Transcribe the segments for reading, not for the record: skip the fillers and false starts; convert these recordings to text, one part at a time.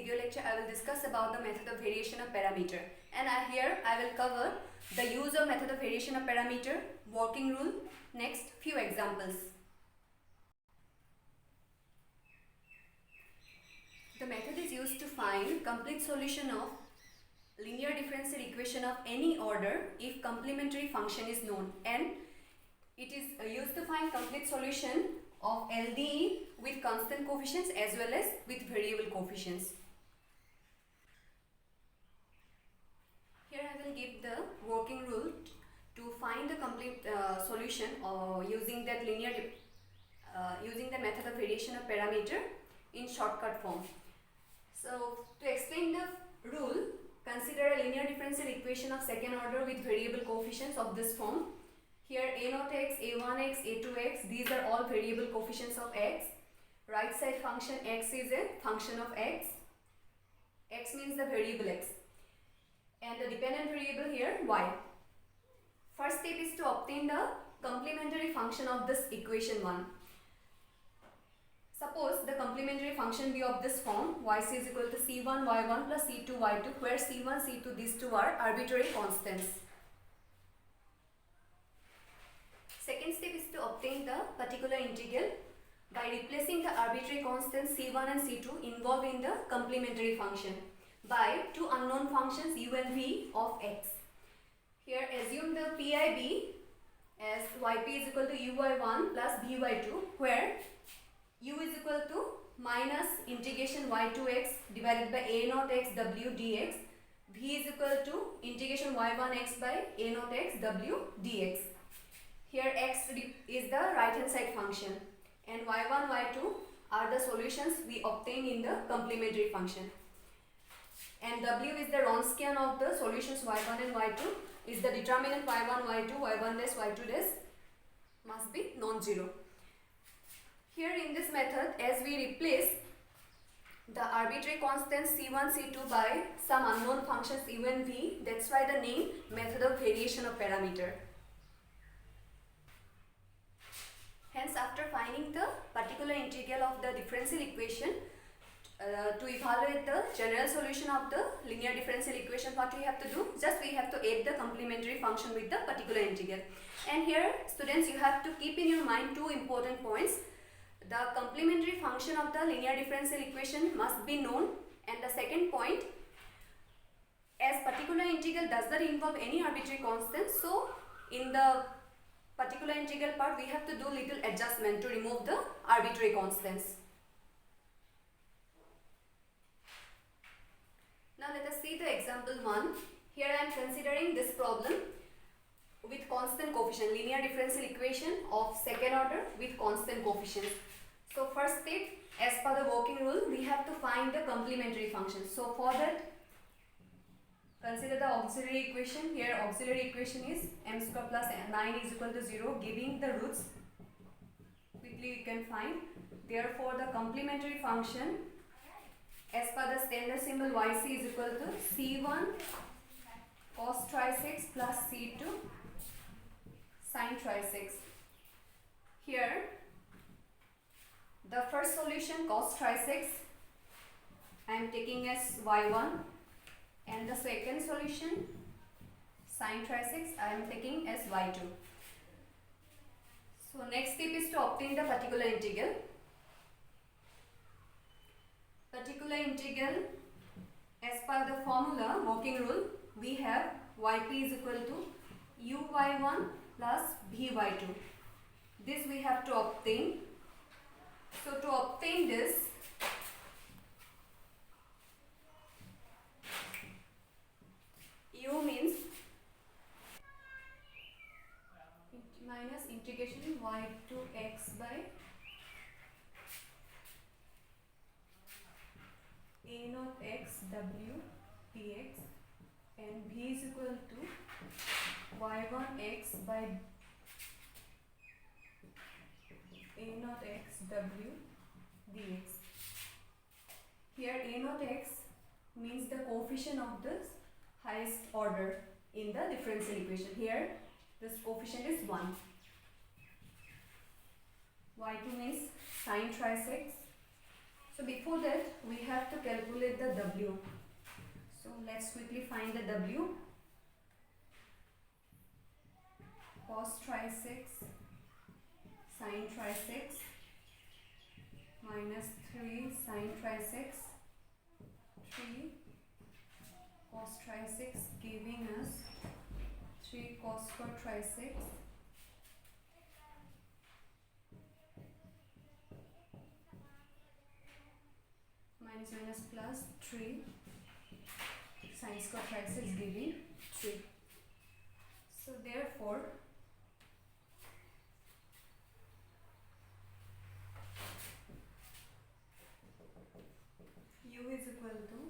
video lecture I will discuss about the method of variation of parameter, and here I will cover the use of method of variation of parameter, working rule, next few examples. The method is used to find complete solution of linear differential equation of any order if complementary function is known, and it is used to find complete solution of LDE with constant coefficients as well as with variable coefficients. Here I will give the working rule to find the complete solution using that using the method of variation of parameter in shortcut form. So to explain the rule, consider a linear differential equation of second order with variable coefficients of this form. Here a0x, a1x, a2x, these are all variable coefficients of x. Right side function x is a function of x. X means the variable x. And the dependent variable here y. First step is to obtain the complementary function of this equation 1. Suppose the complementary function be of this form, yc is equal to c1 y1 plus c2 y2, where c1, c2, these two are arbitrary constants. Second step is to obtain the particular integral by replacing the arbitrary constants c1 and c2 involved in the complementary function by two unknown functions u and v of x. Here assume the PIB as yp is equal to uy1 plus by2, where u is equal to minus integration y2x divided by a0x w dx, v is equal to integration y1x by a0x w dx. Here x is the right hand side function and y1, y2 are the solutions we obtain in the complementary function. And w is the Wronskian of the solutions y1 and y2, is the determinant y1, y2, y1 dash, y2 dash must be non-zero. Here in this method, as we replace the arbitrary constants c1, c2 by some unknown functions u and v, that's why the name method of variation of parameter. Hence, after finding the particular integral of the differential equation, to evaluate the general solution of the linear differential equation, what we have to do? Just we have to add the complementary function with the particular integral. And here, students, you have to keep in your mind two important points. The complementary function of the linear differential equation must be known, and the second point, as particular integral does not involve any arbitrary constant, so in the particular integral part we have to do little adjustment to remove the arbitrary constants. Now let us see the example 1. Here I am considering this problem with constant coefficient, linear differential equation of second order with constant coefficients. So first step, as per the working rule, we have to find the complementary function. So for that, consider the auxiliary equation. Here auxiliary equation is m square plus 9 is equal to 0, giving the roots. Quickly we can find. Therefore the complementary function as per the standard symbol yc is equal to c1 cos trisec plus c2 sin trisec. Here the first solution cos trisec I am taking as y1, and the second solution sin trisec I am taking as y2. So next step is to obtain the particular integral. Particular integral, as per the formula working rule, we have yp is equal to uy1 plus by2. This we have to obtain. So to obtain this, u means minus integration y2x by a0x w dx, and v is equal to y1x by a0x w dx. Here a0x means the coefficient of this highest order in the differential equation. Here this coefficient is 1. y2 means sin trisec. So before that we have to calculate the W. So let's quickly find the W. Cos tri 6 sin tri 6 minus 3 sin tri 6, 3 cos tri 6 giving us 3 cos square tri 6 minus minus plus 3 sin square tri 6 giving 3. So therefore u is equal to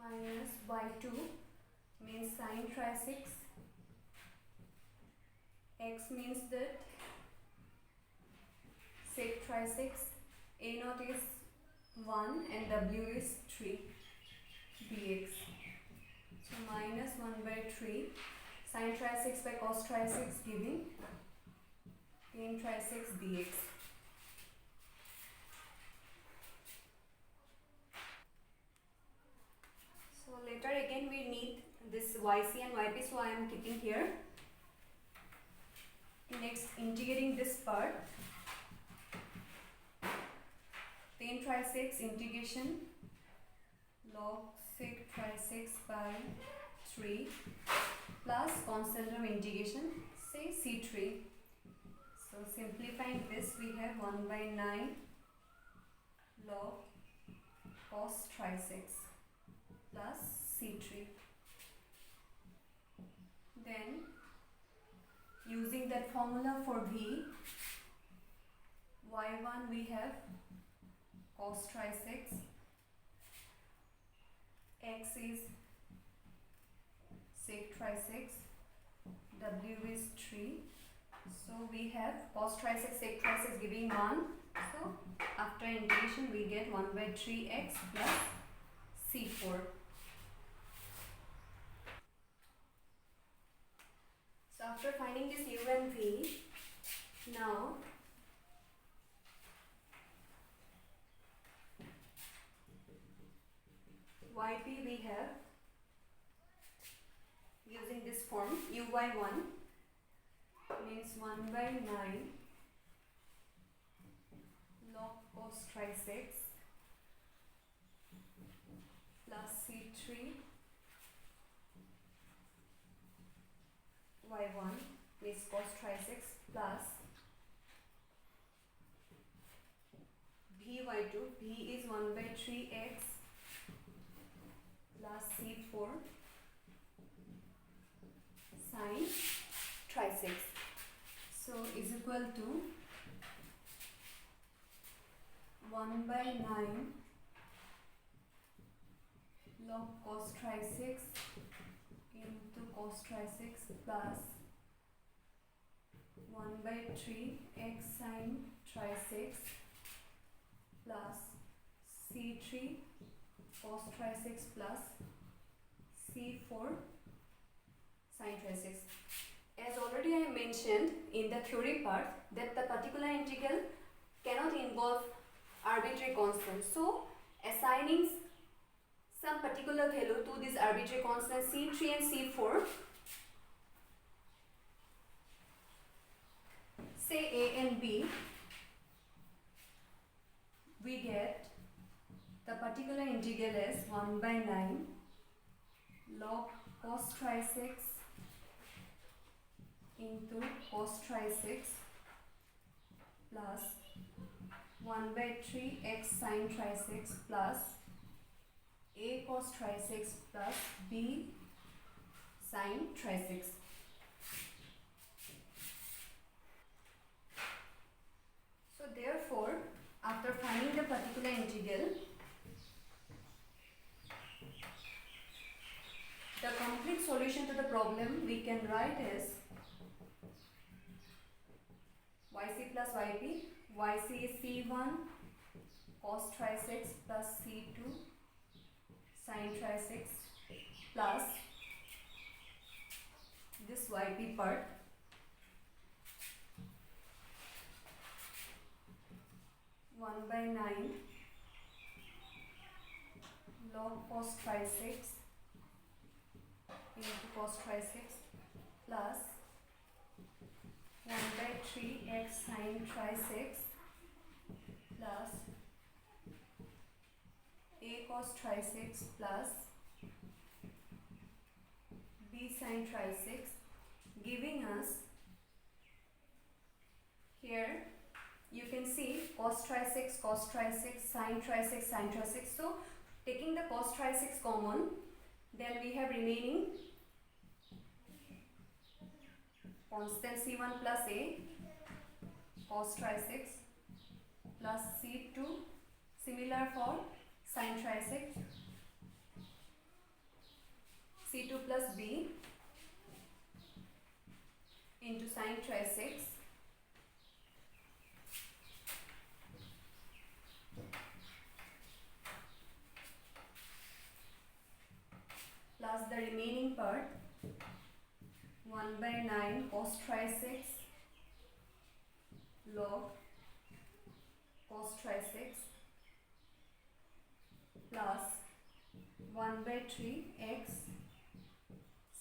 minus y2 means sin tri 6, x means that sec tri 6, a naught is 1 and w is 3 dx. So minus 1 by 3 sin tri 6 by cos tri 6 giving tan tri 6 dx. So later again we need this yc and yp, so I am keeping here. Next, integrating this part, tan tri 6 integration log sec tri 6 by 3 plus constant of integration, say c3. So simplifying this, we have 1 by 9 log cos tri 6 plus c3. Then using that formula for v, y1 we have cos tri 6, x is sec tri 6, w is 3. So we have cos tri 6 sec tri 6 giving 1. So after integration we get 1 by 3x plus c4. So after finding this u and v, now yp we have, using this form, uy1 means 1 by 9 log cos tri 6 plus c3 y1 means cos tri 6 plus vy2, v is 1 by 3x plus c4 sin tri 6. So is equal to 1 by 9 log cos tri 6 into cos tri 6 plus 1 by 3 x sin tri 6 plus c3 cos tri 6 plus c4 sin tri 6. As already I mentioned in the theory part that the particular integral cannot involve arbitrary constants. So assigning some particular value to these arbitrary constants c3 and c4, say a and b, we get the particular integral as 1 by 9 log cos tri 6 into cos tri 6 plus 1 by 3 x sin tri 6 plus a cos tri 6 plus b sin tri 6. So therefore, after finding the particular integral, the complete solution to the problem we can write as yc plus yp. Yc is c1 cos tri 6 plus c2 sin tri 6 plus this yp part (1 by 9) log cos phi 6 into cos phi 6 plus 1 by 3 x sin phi 6 plus a cos phi 6 plus b sin phi 6, giving us here you can see cos phi 6, cos phi 6, sin phi 6, sin phi 6. So taking the cos phi 6 common, then we have remaining constant c1 plus a cos phi 6 plus c2, similar for sin phi 6, c2 plus b into sin phi 6 plus the remaining part 1 by 9 cos phi 6 log cos phi 6 plus 1 by 3 x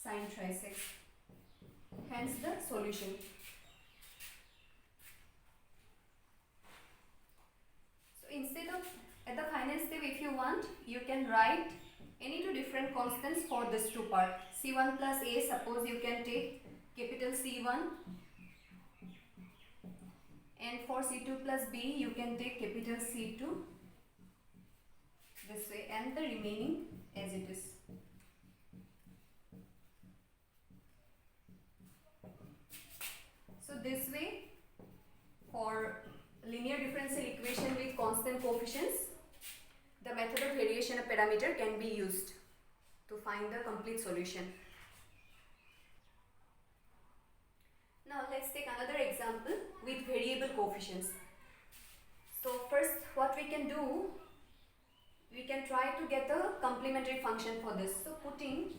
sin phi 6. Hence the solution. So instead of at the final step, if you want, you can write any two different constants for this two part. C1 plus a, suppose you can take capital C1, and for C2 plus b you can take capital C2, this way, and the remaining as it is. So this way, for linear differential equation with constant coefficients, the method of variation of parameter can be used to find the complete solution. Now let's take another example with variable coefficients. So first what we can do, we can try to get a complementary function for this. So putting,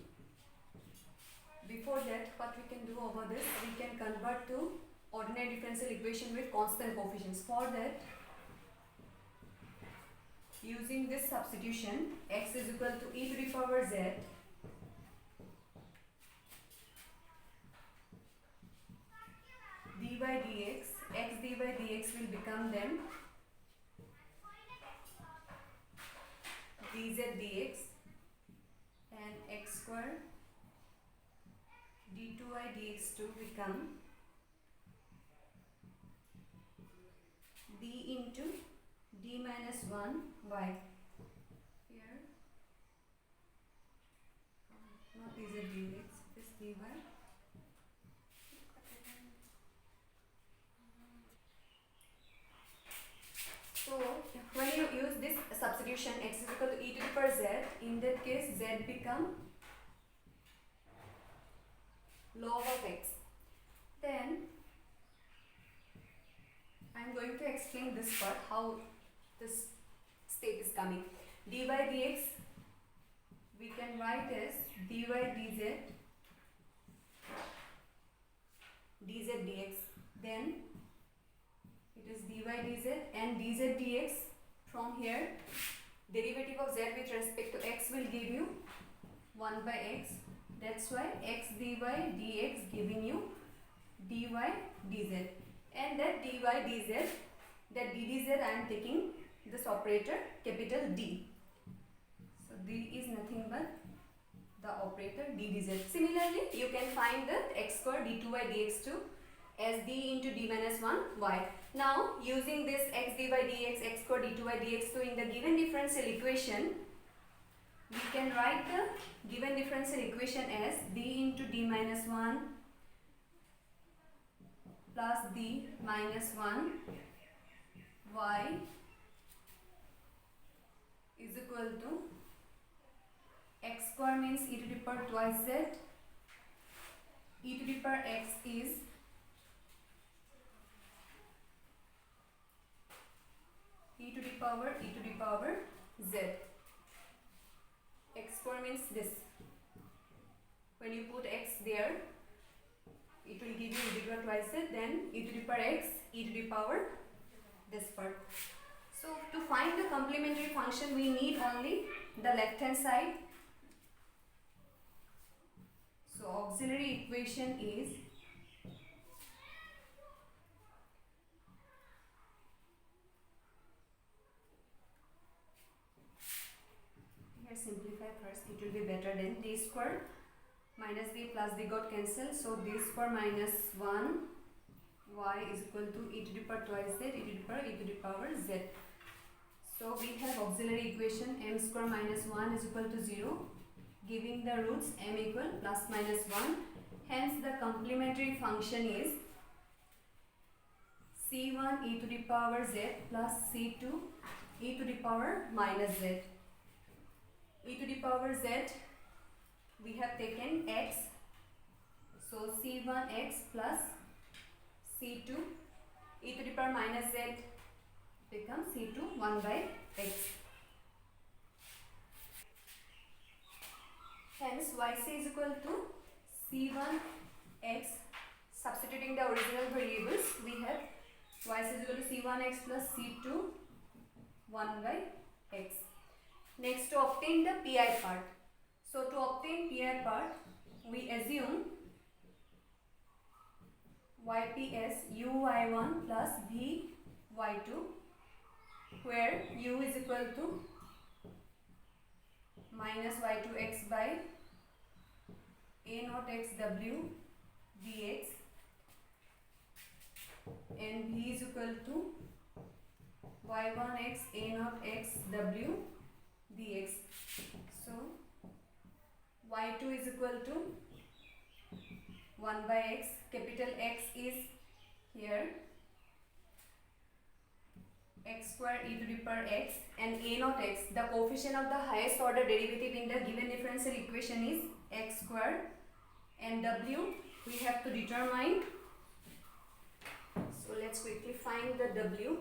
before that what we can do over this, we can convert to ordinary differential equation with constant coefficients. For that, using this substitution, x is equal to e to the power z dy dx, x dy dx will become then dz dx, and x square d2y dx2 become d into d minus 1 y. Here not dz dx, this dy. So when you use this substitution, x is equal to e to the power z, in that case z become log of x. Then I am going to explain this part, how this step is coming. dy dx we can write as dy dz dz dx, then it is dy dz, and dz dx, from here derivative of z with respect to x will give you 1 by x. That's why x dy dx giving you dy dz, and that dy dz, that d dz I am taking this operator capital D. So D is nothing but the operator d dz. Similarly, you can find the x square d2y dx2 as d into d minus 1 y. Now using this x dy dx, x square d2y dx2 in the given differential equation, we can write the given differential equation as d into d minus 1 plus d minus 1 y is equal to x square means e to the power twice z, e to the power x is e to the power z. X square means this. When you put x there, it will give you e to the power twice z, then e to the power x, e to the power this part. So So to find the complementary function, we need only the left hand side. So auxiliary equation is here, simplify first, it will be better than d square minus b plus d got cancelled. So d square minus 1 y is equal to e to the power twice z, e to the power z. So we have auxiliary equation m square minus 1 is equal to 0, giving the roots m equal plus minus 1. Hence the complementary function is c1 e to the power z plus c2 e to the power minus z. E to the power z, we have taken x, so c1x plus c2 e to the power minus z becomes c2 1 by x. Hence yc is equal to c1x, substituting the original variables, we have yc is equal to c1x plus c2 1 by x. Next, to obtain the pi part. So to obtain pi part, we assume yp as uy1 plus vy2, where u is equal to minus y2x by a naught x w dx, and v is equal to y1x a naught x w dx. So y2 is equal to 1 by x, capital X is here, x square e to the power x, and a naught x, the coefficient of the highest order derivative in the given differential equation is x square, and w we have to determine. So let's quickly find the w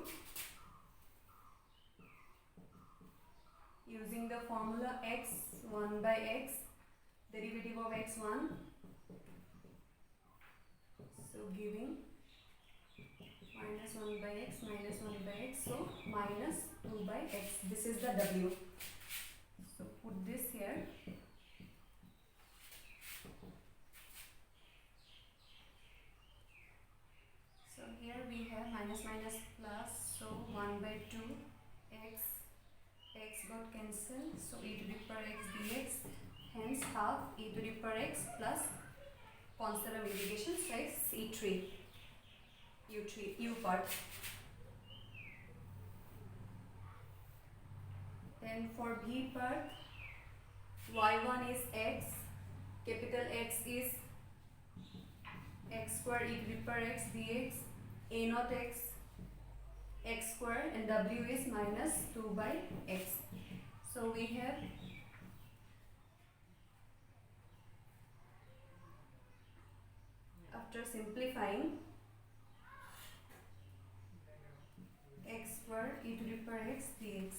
using the formula x 1 by x, derivative of x1, so giving minus 1 by x minus 1 by x, so minus 2 by x. This is the w. So put this here. So here we have minus minus plus, so 1 by 2 x, x got cancelled, so e to the power x dx, hence half e to the power x plus constant of integration, so c3 u part. Then for v part, y1 is x, capital X is x square e to the power x dx, a naught x, x square, and w is minus 2 by x. So we have after simplifying x square e to the power x dx.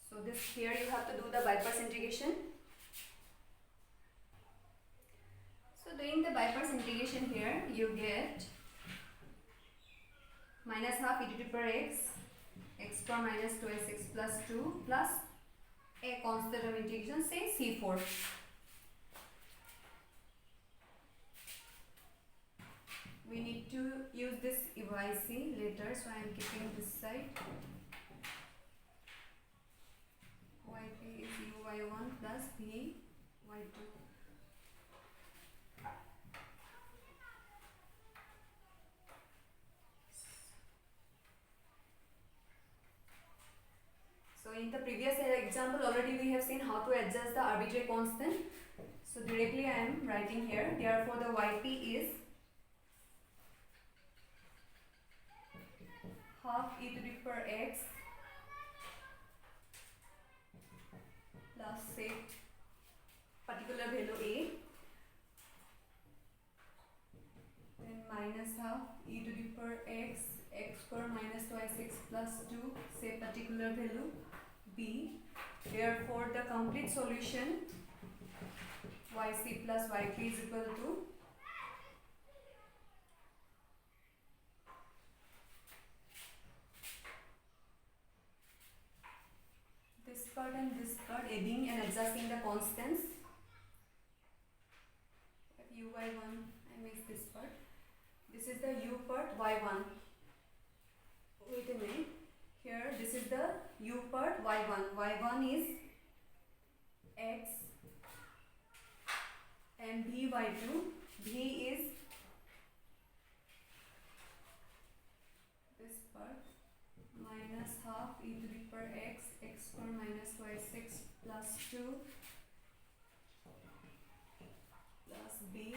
So this here you have to do the bypass integration. So doing the bypass integration here, you get minus half e to the power x, x square minus 2x plus 2 plus a constant of integration, say c4. We need to use this yc later, so I am keeping this side. Yp is uy1 plus vy2. So in the previous example already we have seen how to adjust the arbitrary constant. So directly I am writing here. Therefore the yp is half e to the power x plus say particular value a, then minus half e to the power x, x square minus twice x plus 2, say particular value b. Therefore the complete solution yc plus yp is equal to part and this part, adding and adjusting the constants. U by 1, I missed this part. This is the u part, y1. Wait a minute. Here, this is the u part, y1. y1 is x and v y2. v is this part, minus half e to the power x, x square minus y 6 plus 2 plus b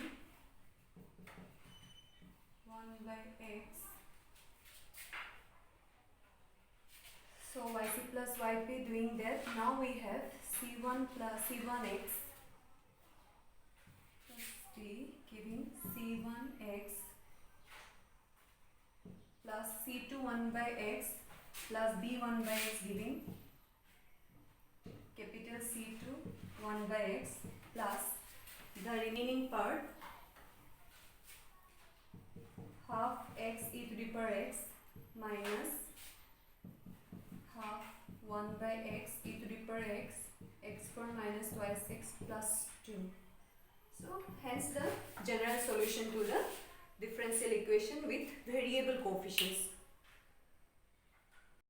1 by x. So yc plus yp, doing that, now we have c1 plus c1x plus d giving c1x plus c2 1 by x plus b 1 by x giving capital C2 1 by x plus the remaining part half x e to the power x minus half 1 by x e to the power x, x square minus y 6 plus 2. So hence the general solution to the differential equation with variable coefficients.